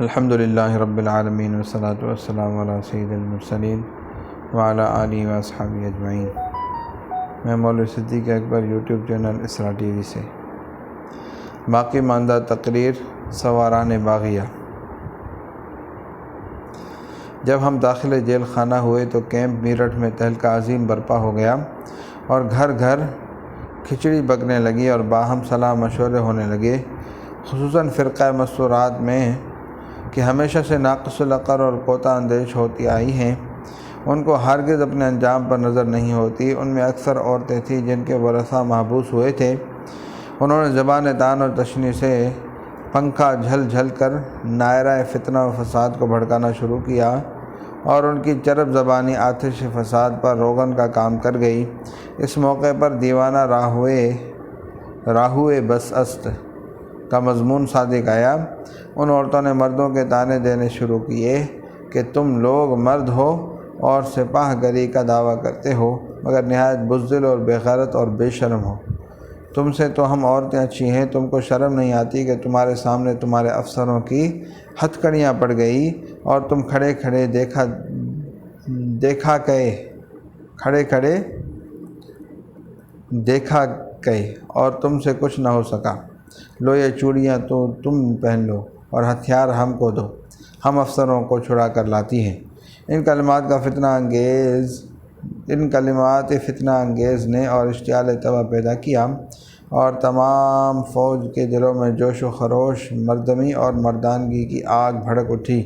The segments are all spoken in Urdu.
الحمدللہ رب العالمین والصلاة والسلام علی سید المرسلین وعلی آلہ واصحابہ اجمعین۔ میں مولوی صدیق اکبر یوٹیوب چینل اسرا ٹی وی سے باقی ماندہ تقریر سواران باغیہ۔ جب ہم داخل جیل خانہ ہوئے تو کیمپ میرٹھ میں تہلکہ عظیم برپا ہو گیا اور گھر گھر کھچڑی پکنے لگی اور باہم صلاح مشورے ہونے لگے، خصوصاً فرقہ مستورات میں کہ ہمیشہ سے ناقص العقل اور کوتاہ اندیش ہوتی آئی ہیں، ان کو ہرگز اپنے انجام پر نظر نہیں ہوتی۔ ان میں اکثر عورتیں تھیں جن کے ورثاء محبوس ہوئے تھے۔ انہوں نے زبان طعن اور تشنیع سے پنکھا جھل جھل کر نائرہ فتنہ و فساد کو بھڑکانا شروع کیا اور ان کی چرب زبانی آتش فساد پر روغن کا کام کر گئی۔ اس موقع پر دیوانہ راہوئے بس است کا مضمون صادق آیا۔ ان عورتوں نے مردوں کے طعنے دینے شروع کیے کہ تم لوگ مرد ہو اور سپاہ گری کا دعویٰ کرتے ہو مگر نہایت بزدل اور بے غیرت اور بے شرم ہو۔ تم سے تو ہم عورتیں اچھی ہیں، تم کو شرم نہیں آتی کہ تمہارے سامنے تمہارے افسروں کی ہتھ کڑیاں پڑ گئی اور تم کھڑے کھڑے دیکھا گئے اور تم سے کچھ نہ ہو سکا۔ لو یہ چوڑیاں تو تم پہن لو اور ہتھیار ہم کو دو، ہم افسروں کو چھڑا کر لاتی ہیں۔ ان کلمات فتنہ انگیز نے اور اشتعال طبع پیدا کیا اور تمام فوج کے دلوں میں جوش و خروش، مردمی اور مردانگی کی آگ بھڑک اٹھی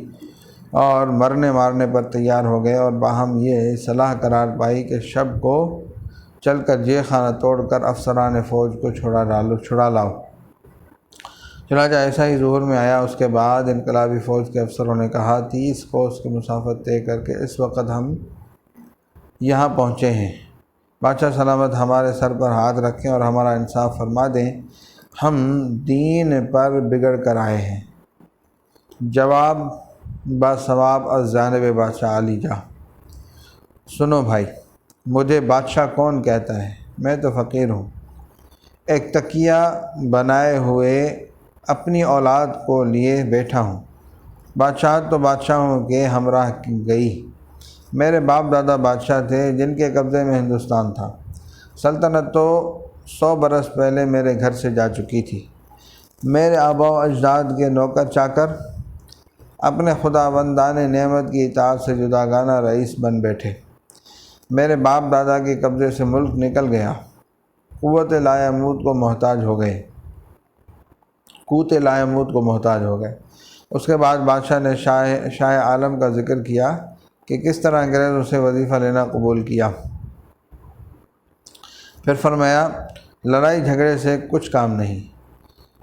اور مرنے مارنے پر تیار ہو گئے اور باہم یہ صلاح قرار پائی کہ شب کو چل کر جے خانہ توڑ کر افسران فوج کو چھڑا لاؤ۔ چنانچہ ایسا ہی ظہور میں آیا۔ اس کے بعد انقلابی فوج کے افسروں نے کہا 30 کوس کی مسافت طے کر کے اس وقت ہم یہاں پہنچے ہیں، بادشاہ سلامت ہمارے سر پر ہاتھ رکھیں اور ہمارا انصاف فرما دیں، ہم دین پر بگڑ کر آئے ہیں۔ جواب باثواب از جانب بادشاہ عالی جاں: سنو بھائی، مجھے بادشاہ کون کہتا ہے؟ میں تو فقیر ہوں، ایک تکیہ بنائے ہوئے اپنی اولاد کو لیے بیٹھا ہوں۔ بادشاہت تو بادشاہوں کے ہمراہ گئی۔ میرے باپ دادا بادشاہ تھے جن کے قبضے میں ہندوستان تھا۔ سلطنت تو 100 برس پہلے میرے گھر سے جا چکی تھی۔ میرے آباء و اجداد کے نوکر چاکر اپنے خداوندان نعمت کی اطاعت سے جداگانہ رئیس بن بیٹھے۔ میرے باپ دادا کے قبضے سے ملک نکل گیا، قوت لایموت کو محتاج ہو گئے۔ اس کے بعد بادشاہ نے شاہ عالم کا ذکر کیا کہ کس طرح انگریزوں سے وظیفہ لینا قبول کیا۔ پھر فرمایا لڑائی جھگڑے سے کچھ کام نہیں،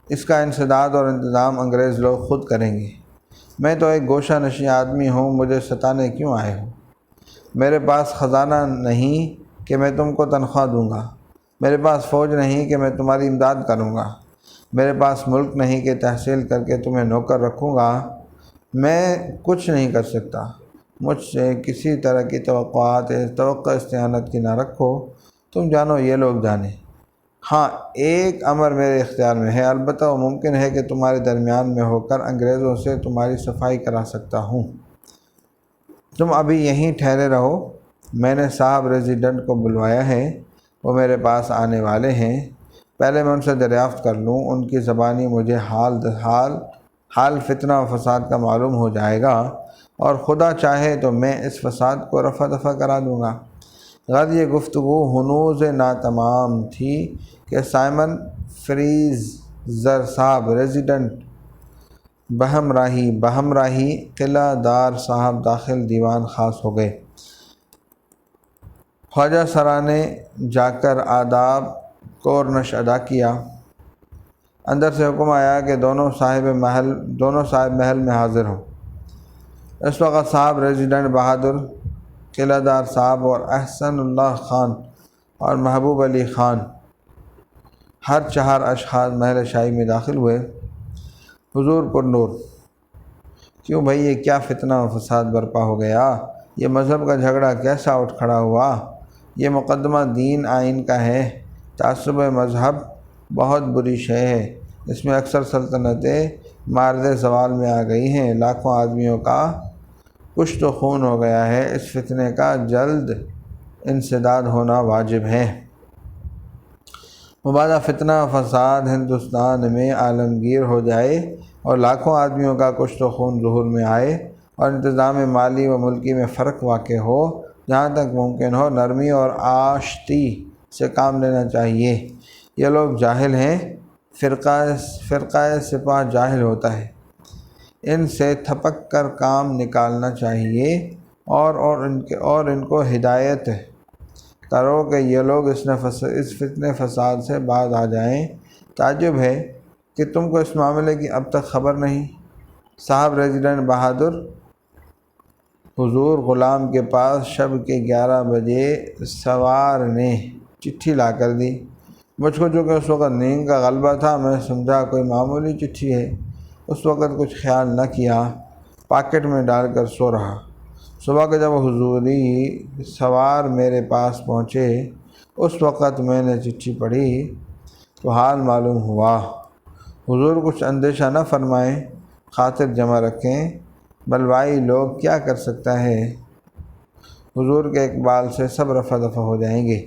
اس کا انسداد اور انتظام انگریز لوگ خود کریں گے۔ میں تو ایک گوشہ نشین آدمی ہوں، مجھے ستانے کیوں آئے ہو؟ میرے پاس خزانہ نہیں کہ میں تم کو تنخواہ دوں گا، میرے پاس فوج نہیں کہ میں تمہاری امداد کروں گا، میرے پاس ملک نہیں کہ تحصیل کر کے تمہیں نوکر رکھوں گا۔ میں کچھ نہیں کر سکتا، مجھ سے کسی طرح کی توقع استعانت کی نہ رکھو، تم جانو یہ لوگ جانیں۔ ہاں، ایک امر میرے اختیار میں ہے، البتہ وہ ممکن ہے کہ تمہارے درمیان میں ہو کر انگریزوں سے تمہاری صفائی کرا سکتا ہوں۔ تم ابھی یہیں ٹھہرے رہو، میں نے صاحب ریزیڈنٹ کو بلوایا ہے، وہ میرے پاس آنے والے ہیں، پہلے میں ان سے دریافت کر لوں، ان کی زبانی مجھے حال فتنہ و فساد کا معلوم ہو جائے گا اور خدا چاہے تو میں اس فساد کو رفع دفع کرا دوں گا۔ غرض یہ گفتگو ہنوز ناتمام تھی کہ سائمن فریزر صاحب ریزیڈنٹ بہمراہی قلعہ دار صاحب داخل دیوان خاص ہو گئے۔ خواجہ سرا نے جا کر آداب کورنش ادا کیا۔ اندر سے حکم آیا کہ دونوں صاحب محل میں حاضر ہوں۔ اس وقت صاحب ریزیڈنٹ بہادر قلعہ دار صاحب اور احسن اللہ خان اور محبوب علی خان ہر 4 اشخاص محل شاہی میں داخل ہوئے۔ حضور پر نور: کیوں بھائی، یہ کیا فتنہ و فساد برپا ہو گیا؟ یہ مذہب کا جھگڑا کیسا اٹھ کھڑا ہوا؟ یہ مقدمہ دین آئین کا ہے۔ تعصب مذہب بہت بری شے ہے، اس میں اکثر سلطنتیں مارد زوال میں آ گئی ہیں، لاکھوں آدمیوں کا کشت و خون ہو گیا ہے۔ اس فتنے کا جلد انسداد ہونا واجب ہے۔ مبادا فتنہ فساد ہندوستان میں عالمگیر ہو جائے اور لاکھوں آدمیوں کا کشت و خون ظہور میں آئے اور انتظام مالی و ملکی میں فرق واقع ہو، جہاں تک ممکن ہو نرمی اور آشتی سے کام لینا چاہیے۔ یہ لوگ جاہل ہیں، فرقہ سپاہ جاہل ہوتا ہے، ان سے تھپک کر کام نکالنا چاہیے اور ان کو ہدایت کرو کہ یہ لوگ اس فتنے فساد سے باز آ جائیں۔ تعجب ہے کہ تم کو اس معاملے کی اب تک خبر نہیں۔ صاحب ریزیڈنٹ بہادر حضور غلام کے پاس شب کے 11 بجے سوار نے چٹھی لا کر دی۔ مجھ کو چونکہ اس وقت نیند کا غلبہ تھا، میں سمجھا کوئی معمولی چٹھی ہے، اس وقت کچھ خیال نہ کیا، پاکٹ میں ڈال کر سو رہا۔ صبح کو جب حضوری سوار میرے پاس پہنچے، اس وقت میں نے چٹھی پڑھی تو حال معلوم ہوا۔ حضور کچھ اندیشہ نہ فرمائیں، خاطر جمع رکھیں، بلوائی لوگ کیا کر سکتا ہے، حضور کے اقبال سے سب رفع دفع ہو جائیں گے۔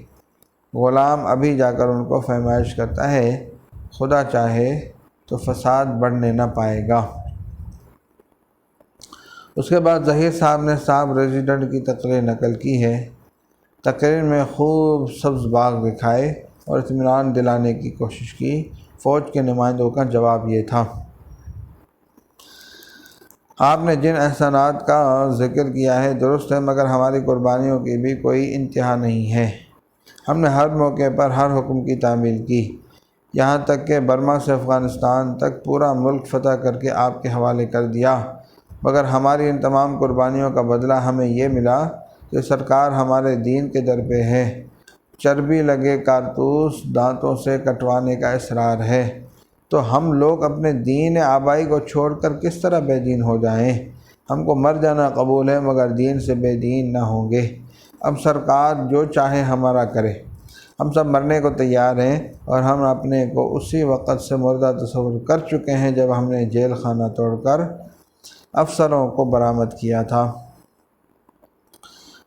غلام ابھی جا کر ان کو فرمائش کرتا ہے، خدا چاہے تو فساد بڑھنے نہ پائے گا۔ اس کے بعد ظہیر صاحب نے صاحب ریزیڈنٹ کی تقریر نقل کی ہے۔ تقریر میں خوب سبز باغ دکھائے اور اطمینان دلانے کی کوشش کی۔ فوج کے نمائندوں کا جواب یہ تھا: آپ نے جن احسانات کا ذکر کیا ہے درست ہے، مگر ہماری قربانیوں کی بھی کوئی انتہا نہیں ہے۔ ہم نے ہر موقع پر ہر حکم کی تعمیل کی، یہاں تک کہ برما سے افغانستان تک پورا ملک فتح کر کے آپ کے حوالے کر دیا، مگر ہماری ان تمام قربانیوں کا بدلہ ہمیں یہ ملا کہ سرکار ہمارے دین کے در پہ ہے۔ چربی لگے کارتوس دانتوں سے کٹوانے کا اصرار ہے، تو ہم لوگ اپنے دین آبائی کو چھوڑ کر کس طرح بے دین ہو جائیں؟ ہم کو مر جانا قبول ہے، مگر دین سے بے دین نہ ہوں گے۔ اب سرکار جو چاہے ہمارا کرے، ہم سب مرنے کو تیار ہیں، اور ہم اپنے کو اسی وقت سے مردہ تصور کر چکے ہیں جب ہم نے جیل خانہ توڑ کر افسروں کو برآمد کیا تھا۔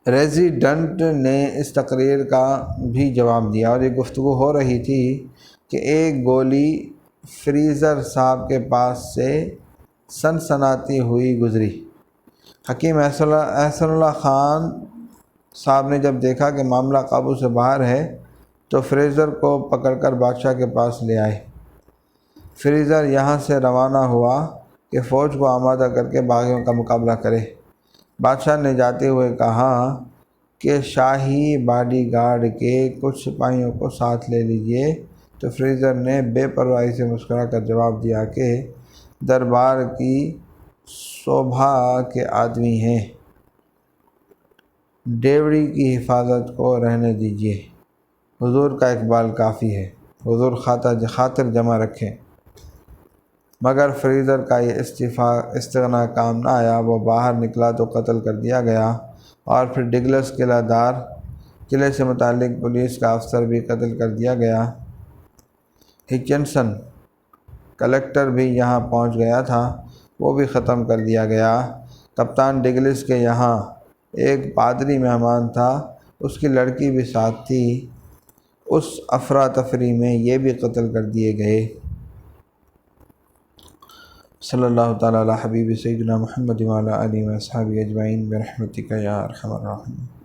ریزیڈنٹ نے اس تقریر کا بھی جواب دیا، اور یہ گفتگو ہو رہی تھی کہ ایک گولی فریزر صاحب کے پاس سے سنسناتی ہوئی گزری۔ حکیم احسن اللہ خان صاحب نے جب دیکھا کہ معاملہ قابو سے باہر ہے تو فریزر کو پکڑ کر بادشاہ کے پاس لے آئے۔ فریزر یہاں سے روانہ ہوا کہ فوج کو آمادہ کر کے باغیوں کا مقابلہ کرے۔ بادشاہ نے جاتے ہوئے کہا کہ شاہی باڈی گارڈ کے کچھ سپاہیوں کو ساتھ لے لیجئے، تو فریزر نے بے پرواہی سے مسکرا کر جواب دیا کہ دربار کی شوبھا کے آدمی ہیں، ڈیوڑی کی حفاظت کو رہنے دیجئے، حضور کا اقبال کافی ہے، حضور خاطر جمع رکھیں۔ مگر فریزر کا یہ استغنا کام نہ آیا، وہ باہر نکلا تو قتل کر دیا گیا، اور پھر ڈگلس قلعے سے متعلق پولیس کا افسر بھی قتل کر دیا گیا۔ ہچنسن کلکٹر بھی یہاں پہنچ گیا تھا، وہ بھی ختم کر دیا گیا۔ کپتان ڈگلس کے یہاں ایک پادری مہمان تھا، اس کی لڑکی بھی ساتھ تھی، اس افراتفری میں یہ بھی قتل کر دیے گئے۔ صلی اللہ تعالیٰ علی حبیب سیدنا محمد وعلی آلہ و اصحابہ اجمعین برحمتک یا ارحم الراحمین۔